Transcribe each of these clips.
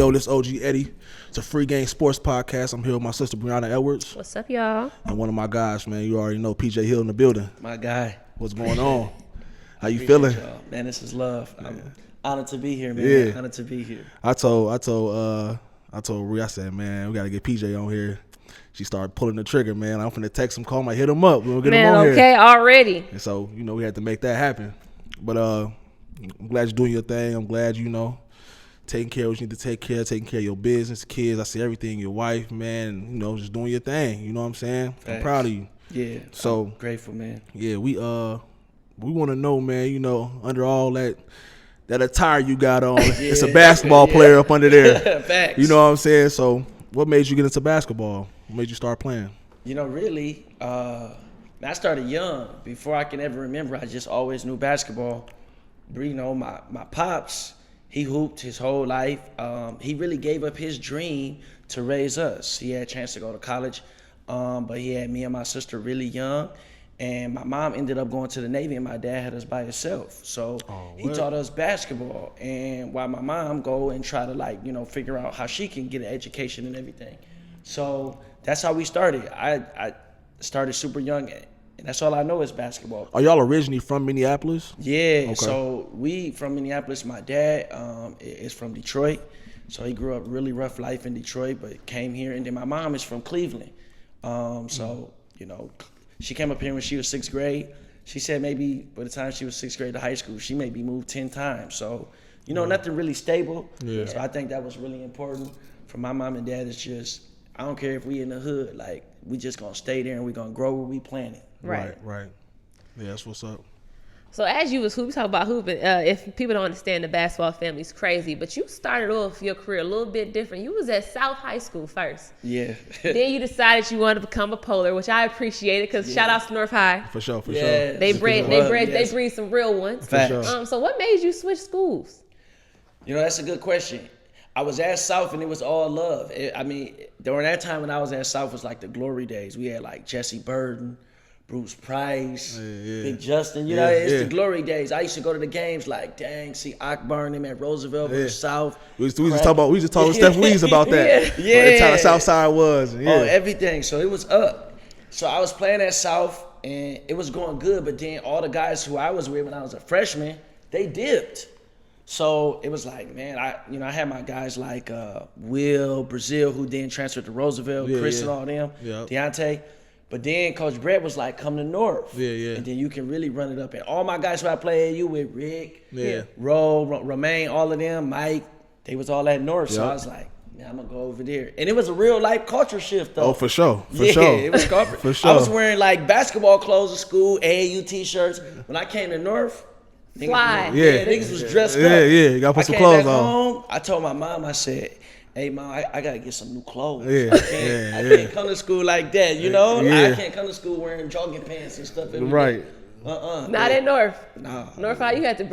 yo, this OG Eddie. It's a free game sports podcast. I'm here with my sister Brianna Edwards. What's up, y'all? And one of my guys, man. You already know PJ Hill in the building. My guy. What's going on? How you feeling? Y'all. Man, this is love. I'm honored to be here, man. Yeah. Honored to be here. I told Rhea, I said, man, we gotta get PJ on here. She started pulling the trigger, man. I'm finna text him, call him, I hit him up. We'll get him on okay, here. already. And so, we had to make that happen. But I'm glad you're doing your thing. I'm glad taking care of what you need to take care of your business, kids. I see everything, your wife, man, just doing your thing. You know what I'm saying? Thanks. I'm proud of you. Yeah. So I'm grateful, man. Yeah, we want to know, man, under all that attire you got on, it's a basketball player up under there. Facts. You know what I'm saying? So what made you get into basketball? What made you start playing? Really, I started young. Before I can ever remember, I just always knew basketball. My pops, he hooped his whole life. He really gave up his dream to raise us. He had a chance to go to college, but he had me and my sister really young. And my mom ended up going to the Navy, and my dad had us by himself. So he taught us basketball. And while my mom go and try to figure out how she can get an education and everything. So that's how we started. I started super young, and that's all I know is basketball. Are y'all originally from Minneapolis? Yeah. Okay. So we from Minneapolis. My dad is from Detroit. So he grew up really rough life in Detroit, but came here. And then my mom is from Cleveland. She came up here when she was 6th grade. She said maybe by the time she was 6th grade to high school, she maybe moved 10 times. So, nothing really stable. Yeah. So I think that was really important for my mom and dad. It's just, I don't care if we in the hood, we just gonna stay there and we gonna grow where we planted. Right. Yeah, that's what's up. So as you was talking about hooping, if people don't understand, the basketball family's crazy, but you started off your career a little bit different. You was at South High School first. Yeah. Then you decided you wanted to become a polar, which I appreciated because shout out to North High. For sure. They breed some real ones. Facts. Sure. So what made you switch schools? That's a good question. I was at South and it was all love. During that time when I was at South, it was like the glory days. We had Jesse Burden, Bruce Price, Big Justin. It's the glory days. I used to go to the games see Akbar and them at Roosevelt versus South. We used to talk with Steph Weeds about that. Yeah. That's how the South Side was. Yeah. Oh, everything. So it was up. So I was playing at South and it was going good, but then all the guys who I was with when I was a freshman, they dipped. So it was man, I had my guys Will, Brazil, who then transferred to Roosevelt, Chris and all them, Deontay. But then Coach Brett was come to North. Yeah. And then you can really run it up. And all my guys who I played with, Rick, Romaine, all of them, Mike, they was all at North. So I was I'm going to go over there. And it was a real life culture shift, though. Oh, for sure. It was corporate. For sure. I was wearing basketball clothes to school, AAU t-shirts. When I came to North, niggas was dressed up. Yeah, you got to put some clothes on. Home, I told my mom, I said, hey, Mom, I got to get some new clothes. Yeah, I can't come to school like that, I can't come to school wearing jogging pants and stuff every day. Not at North. No. North High, you had to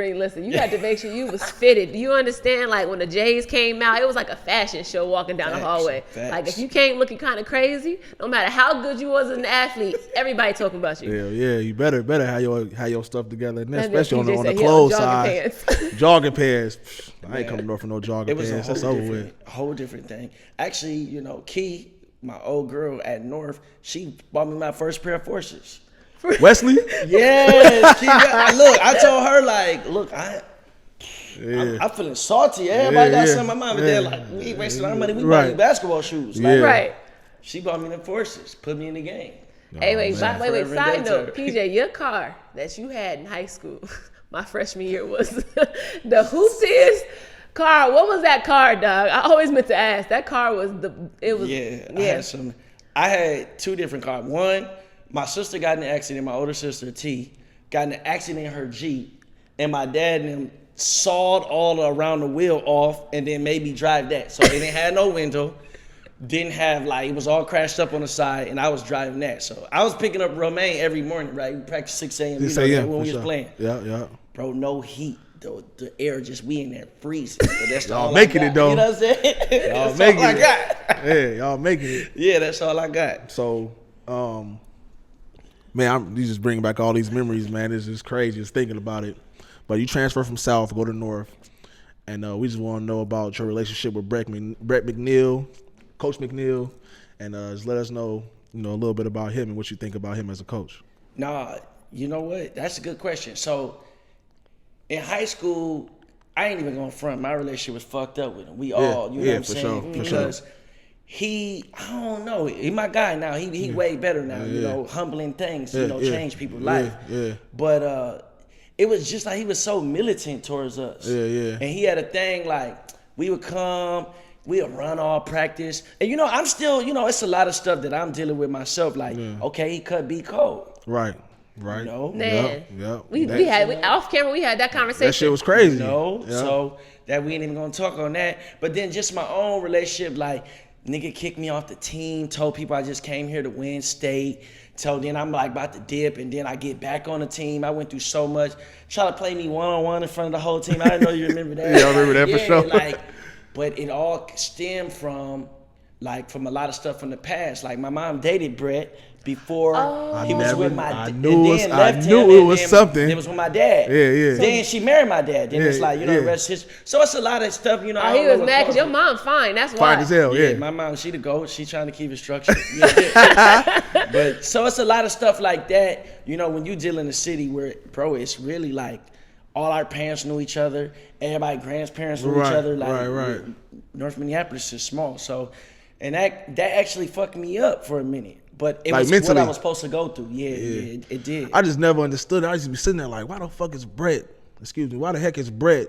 you had to make sure you was fitted. Do you understand, when the Jays came out, it was like a fashion show walking down the hallway. Facts. If you came looking kind of crazy, no matter how good you was as an athlete, everybody talking about you. Yeah, you better have your stuff together, and And especially on the PJ clothes said, side. Jogging pants. I ain't coming north for no jogging pants. That's over with. A whole different thing. Actually, Key, my old girl at North, she bought me my first pair of forces. Wesley? Yes. Look, I told her, I'm feeling salty. Everybody got some. My mom and dad we ain't wasting our money. We buy you basketball shoes. Right. She bought me the forces, put me in the game. Wait. Side note, PJ, your car that you had in high school, my freshman year was the Hoopsies car. What was that car, dog? I always meant to ask. That car was I had two different cars. One, my sister got in an accident. My older sister, T, got in an accident in her Jeep, and my dad and them sawed all around the wheel off and then made me drive that. So it didn't have no window, didn't have it was all crashed up on the side, and I was driving that. So I was picking up Romaine every morning, right? We practiced 6 a.m. when we was playing. Yeah. Bro, no heat. The air we in there freezing. But that's y'all making it though. You know what I'm saying? Y'all that's making all I it. got. Yeah, y'all making it. Yeah, that's all I got. So, man, you just bringing back all these memories, man. It's just crazy just thinking about it. But you transfer from South, go to North, And we just want to know about your relationship with Brett McNeil, Coach McNeil, and just let us know, a little bit about him and what you think about him as a coach. Nah, you know what? That's a good question. So, in high school, I ain't even gonna front. My relationship was fucked up with him. We all, you know what I'm saying? Because I don't know. He my guy now. He way better now. Humbling things, change people's life. Yeah. But it was just like he was so militant towards us. Yeah. And he had a thing like we would come, we would run all practice. And I'm still, it's a lot of stuff that I'm dealing with myself. Like, okay, he could be cold. Right. Man. Yep. We had off camera. We had that conversation. That shit was crazy. So that we ain't even gonna talk on that. But then just my own relationship, like nigga kicked me off the team, told people I just came here to win state. So then I'm like about to dip, and then I get back on the team. I went through so much. Try to play me one-on-one in front of the whole team. I didn't know you remember that. Yeah, I remember that for sure. But it all stemmed from a lot of stuff from the past. Like my mom dated Brett before he was with my dad. I knew it was something. It was with my dad. Yeah. Then she married my dad. Then it's like, the rest is history. So it's a lot of stuff, he was mad because your mom fine. That's why. Fine as hell, yeah. My mom, she the GOAT. She trying to keep it structured. But so it's a lot of stuff like that. When you deal in a city where, bro, it's really like all our parents knew each other. Everybody, grandparents knew each other. Like, right. North Minneapolis is small. So, and that actually fucked me up for a minute. But it like was mentally. what I was supposed to go through. Yeah, it did. I just never understood it. I used to be sitting there like, why the fuck is Brett, why the heck is Brett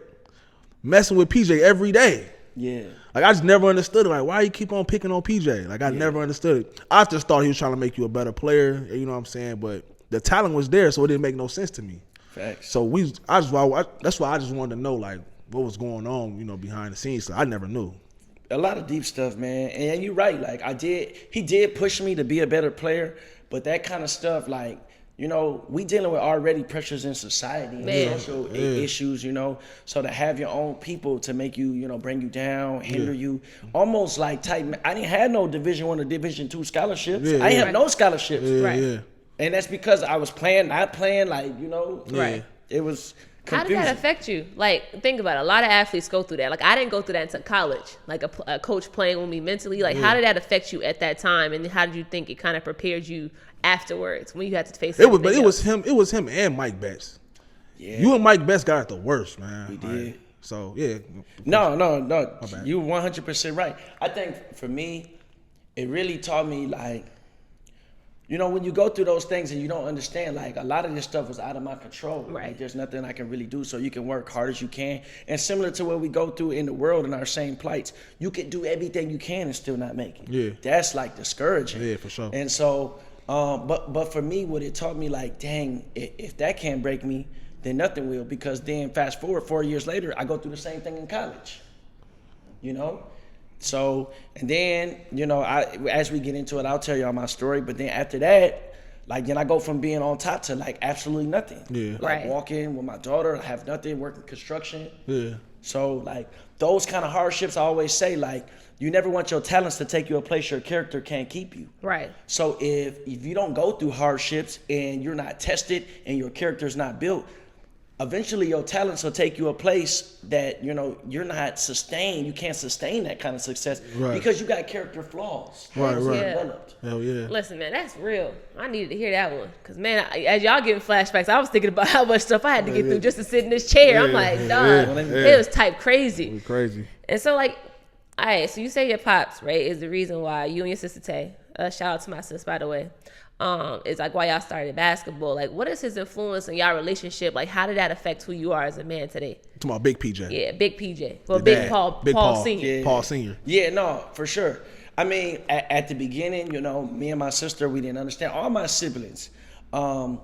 messing with PJ every day? Yeah. Like, I just never understood it. Like, why you keep on picking on PJ? Like, I never understood it. I just thought he was trying to make you a better player, you know what I'm saying? But the talent was there, so it didn't make no sense to me. Facts. So that's why I just wanted to know, like, what was going on, behind the scenes. So I never knew. A lot of deep stuff, man. And you're right. Like, he did push me to be a better player, but that kind of stuff, like, we dealing with already pressures in society and social issues, so to have your own people to make you, bring you down, hinder you, almost like I didn't have no Division I or Division II scholarships. I didn't have no scholarships. Yeah. And that's because I was playing, not playing, like, Right. It was confusing. How did that affect you? Like, think about it. A lot of athletes go through that. Like, I didn't go through that until college. Like, a coach playing with me mentally. Like, how did that affect you at that time? And how did you think it kind of prepared you afterwards when you had to face it? But it was him and Mike Betts. Yeah. You and Mike Betts got it the worst, man. We did. Like, so, yeah. No. You 100% right. I think for me, it really taught me, like, when you go through those things and you don't understand, like, a lot of this stuff was out of my control. Right. Like, there's nothing I can really do, so you can work hard as you can. And similar to what we go through in the world in our same plights, you can do everything you can and still not make it. Yeah. That's, like, discouraging. Yeah, for sure. And so, but for me, what it taught me, like, dang, if that can't break me, then nothing will. Because then fast forward 4 years later, I go through the same thing in college. So, and then, as we get into it, I'll tell y'all my story. But then after that, like, then I go from being on top to, like, absolutely nothing. Yeah. Like, walking with my daughter, I have nothing, working construction. Yeah. So, like, those kind of hardships, I always say, like, you never want your talents to take you a place your character can't keep you. Right. So if you don't go through hardships and you're not tested and your character's not built, eventually your talents will take you a place that, you're not sustained. You can't sustain that kind of success because you got character flaws. Right. Developed. Hell yeah. Listen, man, that's real. I needed to hear that one. Because, man, as y'all getting flashbacks, I was thinking about how much stuff I had to get through just to sit in this chair. I'm like, dog, it was type crazy. It was crazy. And so, like, all right, so you say your pops, right, is the reason why you and your sister Tay, shout out to my sis, by the way, is like why y'all started basketball. Like, what is his influence in y'all relationship? Like, how did that affect who you are as a man today? Talking about Big PJ. Yeah, Big PJ. Well, Big Paul Sr. Yeah. Paul Sr. Yeah, no, for sure. I mean, at the beginning, me and my sister, we didn't understand. All my siblings, our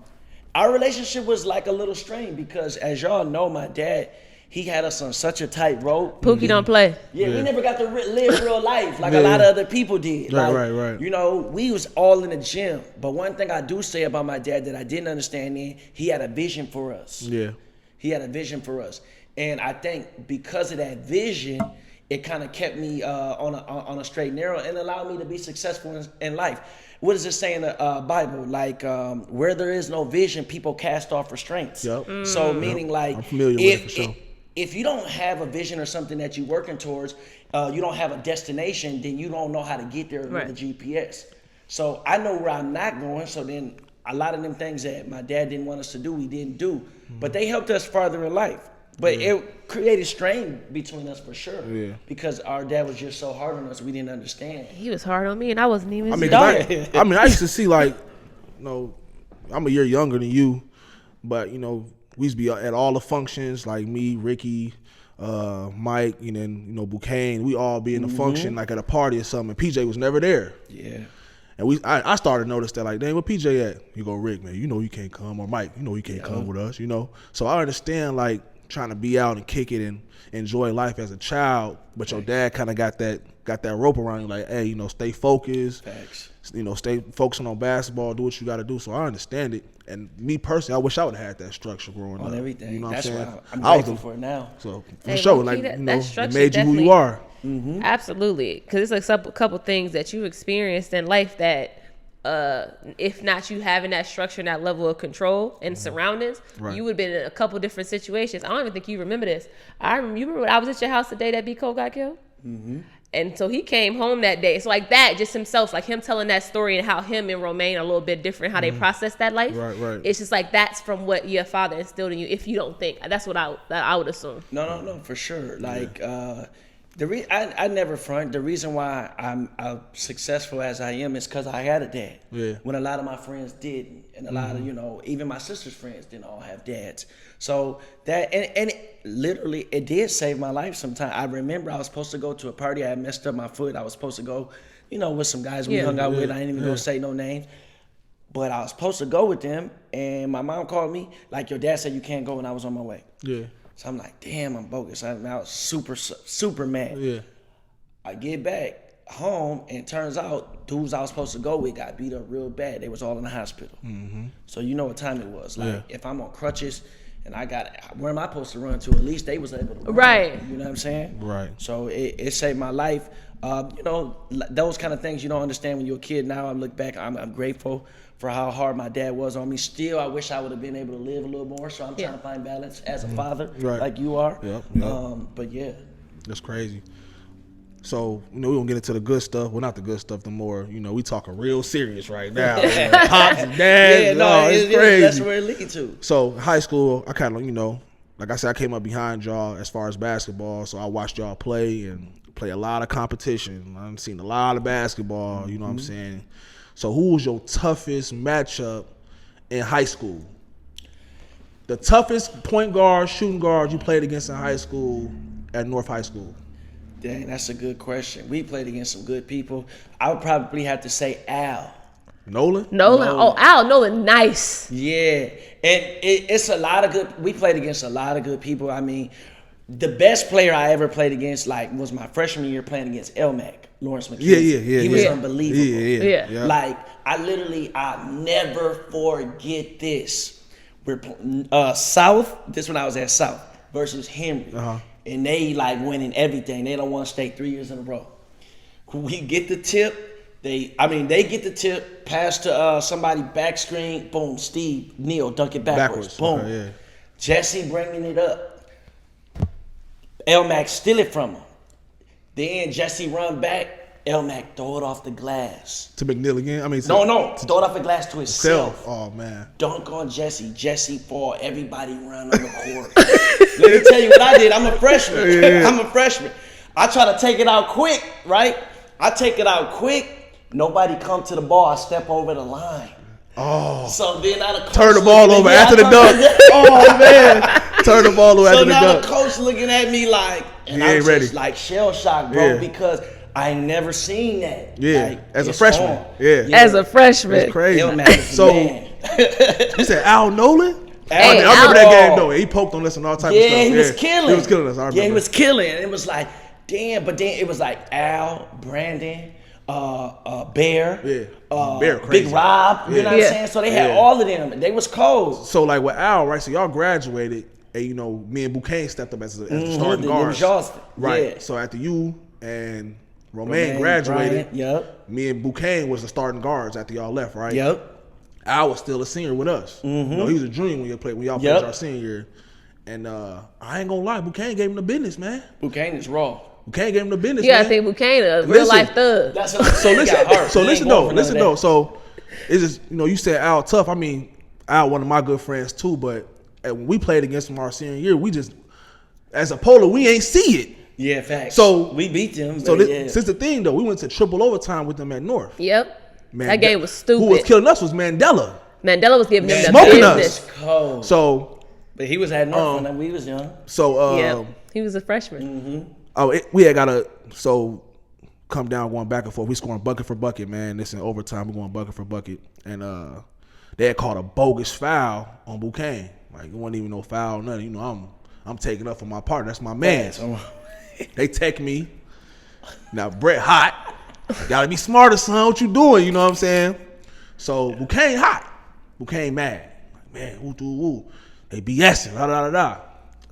relationship was like a little strained because, as y'all know, my dad, he had us on such a tight rope. Pookie don't play. Yeah, we never got to live real life like a lot of other people did. Right. We was all in the gym. But one thing I do say about my dad that I didn't understand then, he had a vision for us. Yeah. He had a vision for us. And I think because of that vision, it kind of kept me on a straight and narrow and allowed me to be successful in life. What does it say in the Bible? Like, where there is no vision, people cast off restraints. Yep. So meaning like, I'm familiar with it for sure. if you don't have a vision or something that you're working towards, you don't have a destination, then you don't know how to get there with the GPS. So I know where I'm not going. So then a lot of them things that my dad didn't want us to do, we didn't do. But they helped us farther in life. But it created strain between us for sure. Yeah. Because our dad was just so hard on us, we didn't understand. He was hard on me, and I wasn't even. I used to see, like, you know, I'm a year younger than you, but you know, we used to be at all the functions, like me, Ricky, Mike, and then you know, Buchanan. We all be in the function, like at a party or something. And PJ was never there. Yeah. And I started to notice that, like, dang, where PJ at? You go, Rick, man, you know you can't come. Or Mike, you know you can't come with us, you know. So I understand, like, trying to be out and kick it and enjoy life as a child, but your dad kind of got that rope around you, like, hey, you know, stay focused. Facts. You know, stay focusing on basketball, do what you got to do. So I understand it. And me personally, I wish I would have had that structure growing up. On everything. You know That's what I'm saying? why I'm grateful for it now. So for sure, like, you know, it made you who you are. Mm-hmm. Absolutely. Because it's like a couple things that you experienced in life that, if not you having that structure and that level of control and surroundings, you would have been in a couple different situations. I don't even think you remember this. You remember when I was at your house the day that B. Cole got killed? Mm-hmm. And so he came home that day. It's like that, just himself, like him telling that story and how him and Romaine are a little bit different, how they process that life. Right. It's just like that's from what your father instilled in you. If you don't think, that's what I would assume. No, for sure. Like, I never front. The reason why I'm successful as I am is because I had a dad. Yeah. When a lot of my friends didn't, and a lot of, you know, even my sister's friends didn't all have dads. So that and literally it did save my life sometimes. I remember I was supposed to go to a party. I had messed up my foot. I was supposed to go, you know, with some guys we hung out with. I didn't even go say no names. But I was supposed to go with them, and my mom called me, like, your dad said you can't go, and I was on my way. Yeah. So I'm like, damn, I'm bogus. I was super mad. Yeah. I get back home, and it turns out dudes I was supposed to go with got beat up real bad. They was all in the hospital. Mm-hmm. So you know what time it was. Like, if I'm on crutches and where am I supposed to run to? At least they was able to run. Right. You know what I'm saying? Right. So it saved my life. You know, those kind of things you don't understand when you're a kid. Now I look back, I'm grateful for how hard my dad was on me. Still, I wish I would have been able to live a little more. So I'm trying to find balance as a father, like you are. Yep. But yeah. That's crazy. So, you know, we gonna get into the good stuff. Well, not the good stuff, the more, you know, we talking real serious right now. Pops and dads. It's crazy. That's where it leads to. So, high school, I kind of, you know, like I said, I came up behind y'all as far as basketball. So I watched y'all play and play a lot of competition. I've seen a lot of basketball, you know what I'm saying? So who was your toughest matchup in high school? The toughest point guard, shooting guard you played against in high school at North High School? Dang, that's a good question. We played against some good people. I would probably have to say Al. Nolan? Oh, Al, Nolan, nice. Yeah, and it's a lot of good. We played against a lot of good people. I mean, the best player I ever played against, like, was my freshman year playing against LMAC, Lawrence McKenzie. Yeah. He was unbelievable. Yeah. Like, I never forget this. We're South. This when I was at South versus Henry, and they like winning everything. They don't want to stay 3 years in a row. We get the tip. They get the tip, pass to somebody back screen, boom, Steve Neal dunk it backwards. Boom. Okay, yeah. Jesse bringing it up. L-Mac steal it from him. Then Jesse run back, L-Mac throw it off the glass. To McNeil again? No, throw it off the glass to himself. Oh, man. Dunk on Jesse. Jesse fall, everybody run on the court. Let me tell you what I did. I'm a freshman. I try to take it out quick, right? I take it out quick. Nobody come to the ball. I step over the line. Oh. So then turn the ball over after the dunk. Oh, man. Turn the ball over after the dunk. So now the coach looking at me like, and I'm just like shell shocked, bro, because I ain't never seen that. Yeah, like, as a freshman. Yeah. As a freshman. It's crazy. So, you said Al Nolan? I remember that game, though. He poked on us and all types of stuff. He was killing. He was killing us. I remember. Yeah, he was killing. And it was like, damn. But then it was like Al, Brandon, Bear, Bear crazy. Big Rob, you know what I'm saying? So they had all of them. They was cold. So like with Al, right? So y'all graduated, and you know, me and Buchanan stepped up as the starting guards. Right. Yeah. So after you and Romaine graduated, me and Buchanan was the starting guards after y'all left, right? Yep. Al was still a senior with us. You know, he was a junior when y'all played our senior year. And I ain't gonna lie, Bouquet gave him the business, man. Bouquet is raw. Bouquet gave him the business. You gotta man. think Bouquet a real life thug. That's what listen though. So it's just, you said Al tough. I mean, Al one of my good friends too. But when we played against him our senior year, we just as a Polar, we ain't see it. Yeah, facts. So we beat them. So since the thing though, we went to triple overtime with them at North. Yep. That game was stupid. Who was killing us was Mandela. Mandela was giving them the smoking business. us. Cold. So, but he was at North when we was young. So he was a freshman. Mm-hmm. We had gotta come down going back and forth. We scoring bucket for bucket, man. This in overtime. We going bucket for bucket, and they had called a bogus foul on Bouquet. Like it wasn't even no foul, nothing. I'm taking up for my partner. That's my man. They take me. Now Brett hot. Gotta be smarter, son. What you doing? You know what I'm saying? So Bouquet hot. Bouquet mad. Like, man, woo. They BSing. Da.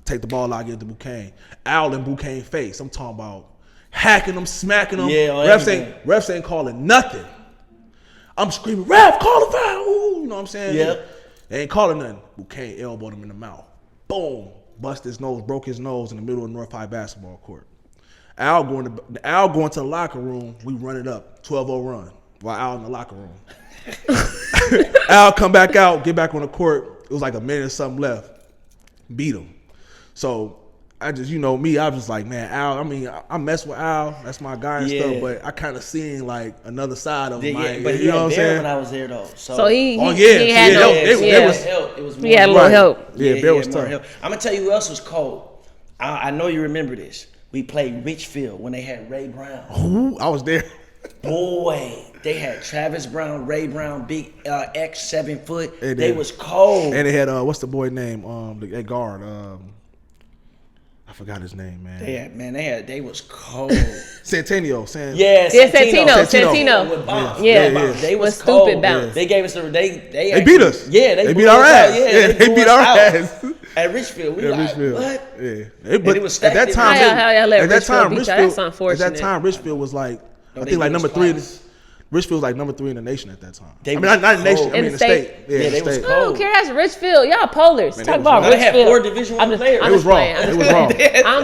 Take the ball out, give it to Bouquet. Al in Bouquet face. I'm talking about hacking them, smacking them. Yeah, refs ain't calling nothing. I'm screaming, ref, call the foul. Ooh, you know what I'm saying? Yeah. They ain't calling nothing. Bouquet elbowed him in the mouth. Boom. Bust his nose, broke his nose in the middle of North High basketball court. Al going to the locker room, we run it up, 12-0 run, while Al in the locker room. Al come back out, get back on the court. It was like a minute or something left. Beat him. So I just, me, I was just like, man, Al, I mean, I mess with Al, that's my guy and stuff, but I kind of seen like another side of him. But you know what I'm saying? When I was there though. So he had no help. It was he had a little help. Yeah, Bear was tough. I'm gonna tell you who else was cold. I know you remember this. We played Richfield when they had Ray Brown. Ooh, I was there. Boy, they had Travis Brown, Ray Brown, big X 7 foot. They was cold. And they had what's the boy name? The guard. I forgot his name, man. They was cold. Santino. Santino. Yeah. They was stupid cold. bounce. They gave us they beat us. Yeah, they beat our ass. Yeah, they beat our ass. At Richfield, we like, what? Yeah, but at that time, Richfield was like, I think like number 3. Richfield was like number 3 in the nation at that time. Not in the nation. I mean the state. Yeah, they was cold. I don't care. That's Richfield. Y'all polars. Man, talk about Richfield. They had 4 Division I players. It was wrong. And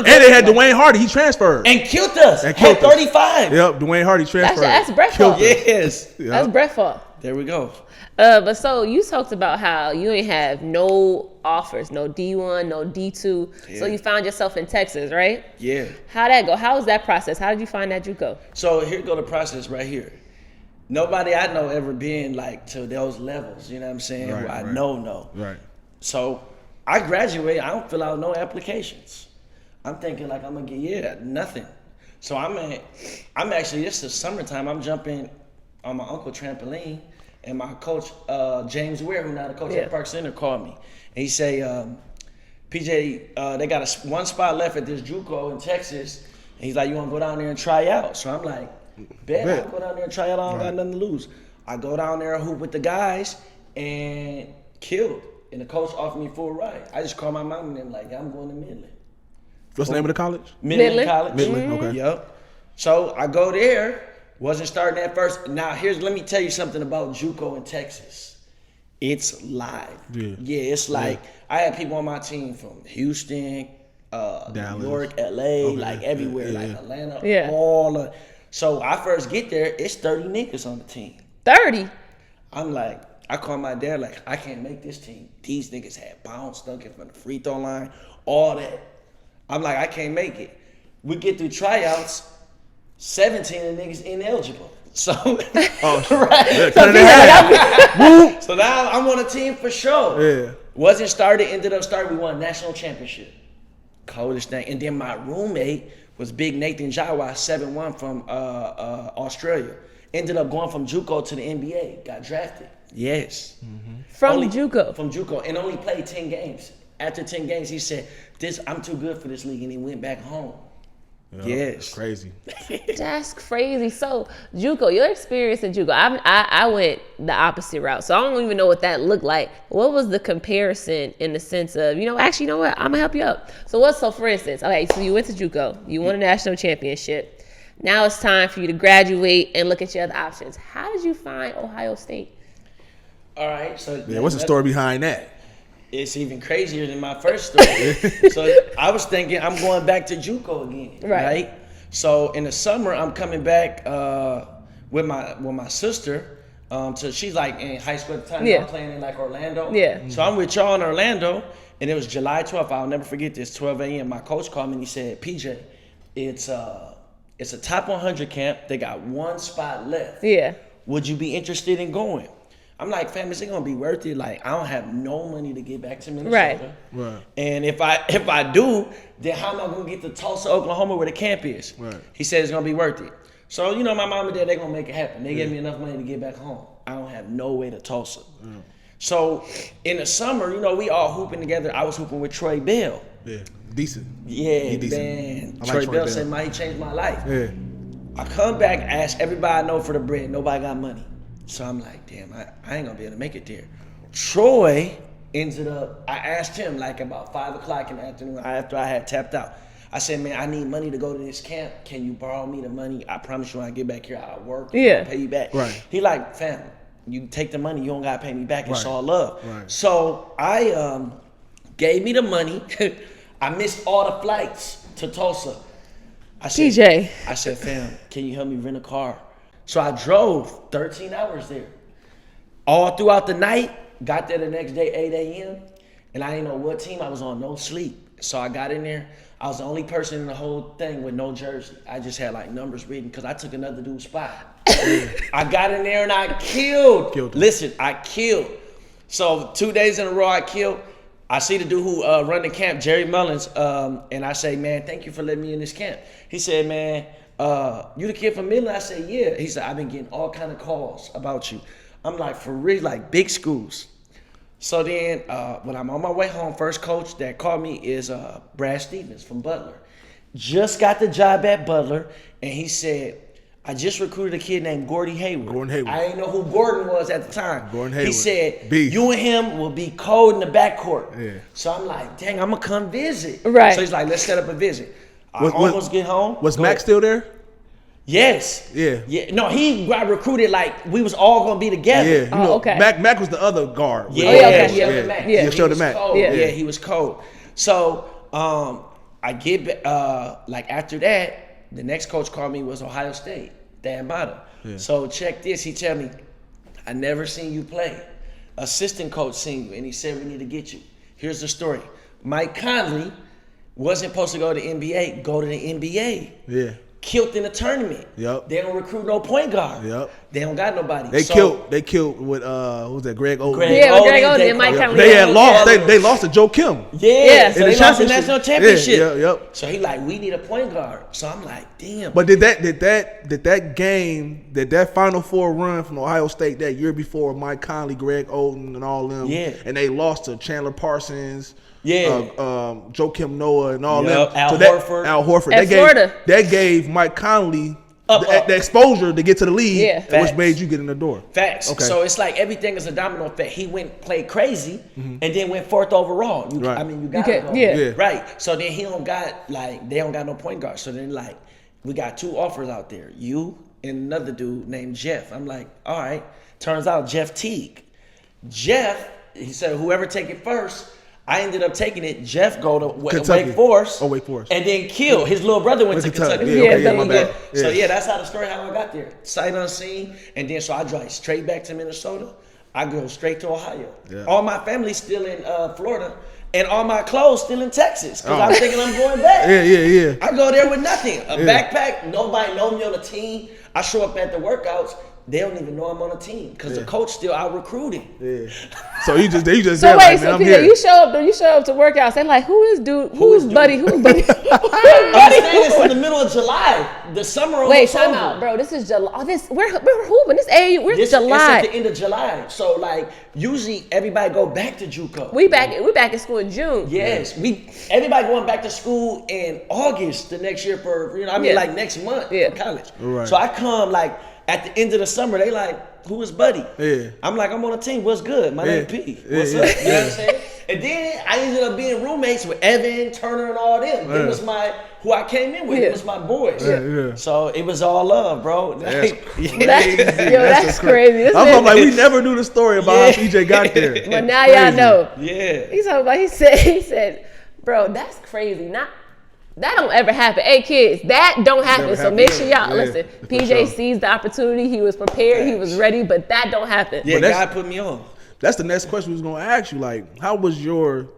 they had Dwayne Hardy. He transferred and killed us. And killed 35. Yep, Dwayne Hardy transferred. That's Brett's fault. Yes, that's Brett's fault. There we go. But so you talked about how you ain't have no offers, no D1, no D2. Yeah. So you found yourself in Texas, right? Yeah. How'd that go? How was that process? How did you find that JUCO? So here go the process right here. Nobody I know ever been like to those levels, you know what I'm saying? Right, I know. Right. So I graduated, I don't fill out no applications. I'm thinking like I'm gonna get nothing. So I'm actually, this is summertime, I'm jumping on my uncle trampoline, and my coach, James Ware, who now the coach at Park Center, called me. And he say, PJ, they got one spot left at this JUCO in Texas. And he's like, you wanna go down there and try out? So I'm like, bet I'll go down there and try out. I don't got nothing to lose. I go down there, hoop with the guys, and killed. And the coach offered me full ride. I just called my mom and them like, I'm going to Midland. What's the name of the college? Midland College. Midland, okay. Yep. So I go there. Wasn't starting at first. Now let me tell you something about JUCO in Texas. It's live. Yeah, it's like I had people on my team from Houston, Dallas, New York, LA, like everywhere, like Atlanta, all of. So I first get there, it's 30 niggas on the team. 30? I'm like, I call my dad like, I can't make this team. These niggas had bounce, dunking from the free throw line, all that. I'm like, I can't make it. We get through tryouts, 17 of the niggas ineligible. So, right. So now I'm on a team for sure. Yeah. Wasn't started, ended up starting. We won a national championship. Coldest thing. And then my roommate was Big Nathan Jawa, 7'1" from Australia. Ended up going from JUCO to the NBA. Got drafted. Yes. Mm-hmm. From JUCO? From JUCO. And only played 10 games. After 10 games, he said, I'm too good for this league. And he went back home. Yes. That's crazy. That's crazy. So, JUCO, your experience in JUCO, I went the opposite route. So, I don't even know what that looked like. What was the comparison in the sense of, actually, you know what? I'm going to help you up. So, for instance, okay, so you went to JUCO. You won a national championship. Now it's time for you to graduate and look at your other options. How did you find Ohio State? All right. So what's the story behind that? it's even crazier than my first story. So I was thinking I'm going back to JUCO again, right? So in the summer I'm coming back with my sister. So she's like in high school at the time. I'm playing in like Orlando. Yeah. So I'm with y'all in Orlando, and it was July 12th. I'll never forget this. 12 a.m. My coach called me and he said, "PJ, it's a top 100 camp. They got one spot left. Yeah. Would you be interested in going?" I'm like, "Fam, is it gonna be worth it? Like, I don't have no money to get back to Minnesota. Right. And if I do, then how am I gonna get to Tulsa, Oklahoma, where the camp is?" Right. He said it's gonna be worth it. So, my mom and dad, they're gonna make it happen. They gave me enough money to get back home. I don't have no way to Tulsa. So in the summer, we all hooping together. I was hooping with Troy Bell. Yeah, decent. Yeah, He decent. man. I like Troy Troy Bell Bell. said, "Man, he changed my life." Yeah. I come back, ask everybody I know for the bread. Nobody got money. So I'm like, damn, I ain't gonna be able to make it there. Troy ended up, I asked him like about 5 o'clock in the afternoon after I had tapped out. I said, "Man, I need money to go to this camp. Can you borrow me the money? I promise you when I get back here, I'll work. I'll pay you back." Right. He like, "Fam, you take the money, you don't gotta pay me back. It's all love." Right. So I gave me the money. I missed all the flights to Tulsa. I said, "Fam, can you help me rent a car?" So I drove 13 hours there. All throughout the night, got there the next day, 8 a.m., and I didn't know what team I was on, no sleep. So I got in there. I was the only person in the whole thing with no jersey. I just had like numbers written because I took another dude's spot. I got in there and I killed. Listen, I killed. So 2 days in a row I killed. I see the dude who run the camp, Jerry Mullins, and I say, "Man, thank you for letting me in this camp." He said, "Man, you the kid from Midland?" I said, "Yeah." He said, "I've been getting all kind of calls about you." I'm like, "For real?" Like big schools. So then when I'm on my way home, first coach that called me is Brad Stevens from Butler. Just got the job at Butler, and he said, "I just recruited a kid named Gordon Hayward." I didn't know who Gordon was at the time. Gordon Hayward. He said, Beast. "You and him will be cold in the backcourt." Yeah. So I'm like, "Dang, I'm going to come visit." Right. So he's like, "Let's set up a visit." I almost get home. Was Go Mac ahead. still there? Yes. Yeah. No, he got recruited like we was all gonna be together. Yeah. You know, okay. Mac was the other guard. Yeah. okay. Mac. Yeah. He Shoulder was Mac. cold. Yeah. Yeah, he was cold. So I get like after that, the next coach called me was Ohio State, Dan Mata. Yeah. So check this. He tell me, "I never seen you play. Assistant coach seen you, and he said we need to get you." Here's the story. Mike Conley wasn't supposed to go to the NBA. Go to the NBA. Yeah. Killed in the tournament. Yep. They don't recruit no point guard. Yep. They don't got nobody. They killed with who was that? Greg Oden. Greg Yeah, with Greg Oden, Oden and Mike Conley. They had lost. They lost to Joe Kim. Yeah, so In they the lost the championship. national championship. Yeah, yep. So he like, "We need a point guard." So I'm like, damn. But did that game, that Final Four run from Ohio State that year before, Mike Conley, Greg Oden, and all them, and they lost to Chandler Parsons, Joe Kim Noah, and all them. Al Horford. At Florida. That gave Mike Conley the exposure to get to the league, which made you get in the door. Facts. Okay. So it's like everything is a domino effect. He played crazy, and then went 4th overall. You got to go. Yeah. Right. So then they don't got no point guard. So then like we got 2 offers out there. You and another dude named Jeff. I'm like, all right. Turns out Jeff Teague. Jeff, he said, "Whoever take it first." I ended up taking it. Jeff go to Wake Forest. Oh, Wake Forest. And then Kill. His little brother went to Kentucky. My bad. Yeah. So that's how the story how I got there. Sight unseen. And then so I drive straight back to Minnesota. I go straight to Ohio. Yeah. All my family's still in Florida. And all my clothes still in Texas. Because I'm thinking I'm going back. Yeah. I go there with nothing. A backpack. Nobody know me on the team. I show up at the workouts. They don't even know I'm on a team because the coach still out recruiting. Yeah. So you just so wait, like, so PJ, you show up to workouts. They're like, who is dude? Who's buddy? Who's buddy? I'm saying it's in the middle of July. The summer. Wait, time out, bro. This is July. We're hooping. This AAU. We're July. It's at the end of July. So like usually everybody go back to JUCO. We back in school in June. Yes, everybody going back to school in August the next year for like next month for college. Right. So I come like at the end of the summer. They like, "Who is buddy?" Yeah. I'm like, "I'm on a team. What's good? My name P. What's up?" You know what I'm saying? And then I ended up being roommates with Evan, Turner, and all them. It was who I came in with. It was my boys. So it was all love, bro. That's crazy. That's crazy. I'm like, we never knew the story about how PJ got there. But now y'all know. Yeah. He said, bro, that's crazy. That don't ever happen. Hey, kids, that don't happen. So make sure y'all listen. PJ seized the opportunity. He was prepared. He was ready, but that don't happen. Yeah, God put me on. That's the next question we was going to ask you. Like, how was your,